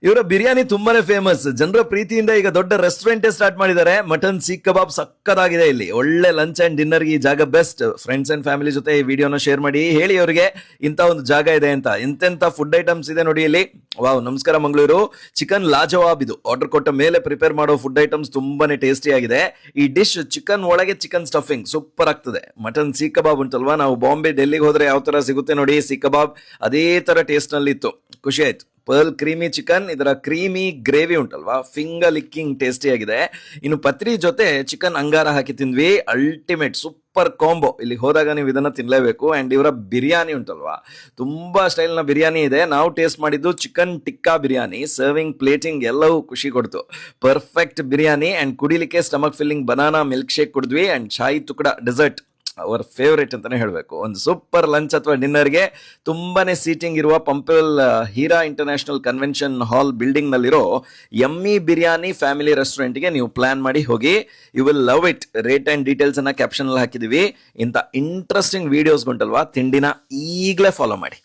ಇವರ ಬಿರಿಯಾನಿ ತುಂಬಾನೇ ಫೇಮಸ್, ಜನರ ಪ್ರೀತಿಯಿಂದ ಈಗ ದೊಡ್ಡ ರೆಸ್ಟೋರೆಂಟ್ ಸ್ಟಾರ್ಟ್ ಮಾಡಿದ್ದಾರೆ. ಮಟನ್ ಸೀಖ್ ಕಬಾಬ್ ಸಕ್ಕದಾಗಿದೆ ಇಲ್ಲಿ. ಒಳ್ಳೆ ಲಂಚ್ ಅಂಡ್ ಡಿನ್ನರ್ ಈ ಜಾಗ ಬೆಸ್ಟ್. ಫ್ರೆಂಡ್ಸ್ ಅಂಡ್ ಫ್ಯಾಮಿಲಿ ಜೊತೆ ಈ ವಿಡಿಯೋನ ಶೇರ್ ಮಾಡಿ, ಹೇಳಿ ಅವರಿಗೆ ಇಂತ ಒಂದು ಜಾಗ ಇದೆ ಅಂತ. ಎಂತೆಂತ ಫುಡ್ ಐಟಮ್ಸ್ ಇದೆ ನೋಡಿ ಇಲ್ಲಿ. ವಾವ್, ನಮಸ್ಕಾರ ಮಂಗಳೂರು. ಚಿಕನ್ ಲಾಜವಾಬ್ ಇದು. ಆರ್ಡರ್ ಕೊಟ್ಟ ಮೇಲೆ ಪ್ರಿಪೇರ್ ಮಾಡೋ ಫುಡ್ ಐಟಮ್ಸ್ ತುಂಬಾನೇ ಟೇಸ್ಟಿ ಆಗಿದೆ. ಈ ಡಿಶ್ ಚಿಕನ್ ಒಳಗೆ ಚಿಕನ್ ಸ್ಟಫಿಂಗ್ ಸೂಪರ್ ಆಗ್ತದೆ. ಮಟನ್ ಸೀಖ್ ಕಬಾಬ್ ಉಂಟಲ್ವಾ, ನಾವು ಬಾಂಬೆ ಡೆಲ್ಲಿಗೆ ಹೋದ್ರೆ ಯಾವ ತರ ಸಿಗುತ್ತೆ ನೋಡಿ ಸೀಖ್ ಕಬಾಬ್, ಅದೇ ತರ ಟೇಸ್ಟ್ ನಲ್ಲಿ ಇತ್ತು. ಖುಷಿ ಆಯ್ತು. ಪರ್ಲ್ ಕ್ರೀಮಿ ಚಿಕನ್, ಇದರ ಕ್ರೀಮಿ ಗ್ರೇವಿ ಉಂಟಲ್ವಾ, ಫಿಂಗರ್ ಲಿಕ್ಕಿಂಗ್ ಟೇಸ್ಟಿ ಆಗಿದೆ. ಇನ್ನು ಪತ್ರಿ ಜೊತೆ ಚಿಕನ್ ಅಂಗಾರ ಹಾಕಿ ತಿಂದ್ವಿ. Ultimate super combo. ಇಲ್ಲಿ ಹೋದಾಗ ನೀವು ಇದನ್ನ ತಿನ್ಲೇಬೇಕು. ಅಂಡ್ ಇವರ ಬಿರಿಯಾನಿ ಉಂಟಲ್ವಾ, ತುಂಬಾ ಸ್ಟೈಲ್ ನ ಬಿರಿಯಾನಿ ಇದೆ. ನಾವು ಟೇಸ್ಟ್ ಮಾಡಿದ್ದು chicken tikka biryani. Serving, plating ಎಲ್ಲವೂ ಖುಷಿ ಕೊಡ್ತು. ಪರ್ಫೆಕ್ಟ್ ಬಿರಿಯಾನಿ. ಅಂಡ್ ಕುಡಿಲಿಕ್ಕೆ stomach filling banana milkshake ಕುಡಿದ್ವಿ. And shahi tukda dessert hour favourite ಅಂತಾನೆ ಹೇಳಬೇಕು. ಒಂದು ಸೂಪರ್ ಲಂಚ್ ಅಥವಾ ಡಿನ್ನರ್ಗೆ ತುಂಬಾನೇ ಸೀಟಿಂಗ್ ಇರುವ Pumpwell Heera international convention hall building ನಲ್ಲಿರೋ ಯಮ್ಮಿ ಬಿರಿಯಾನಿ ಫ್ಯಾಮಿಲಿ ರೆಸ್ಟೋರೆಂಟ್ಗೆ ನೀವು ಪ್ಲಾನ್ ಮಾಡಿ ಹೋಗಿ. You will love it. Rate and details ಅನ್ನ ಕ್ಯಾಪ್ಷನ್ ಅಲ್ಲಿ ಹಾಕಿದೀವಿ. ಇಂಥ ಇಂಟ್ರೆಸ್ಟಿಂಗ್ ವಿಡಿಯೋಸ್ ಉಂಟಲ್ವಾ ತಿಂಡಿನ ಈಗಲೇ ಫಾಲೋ ಮಾಡಿ.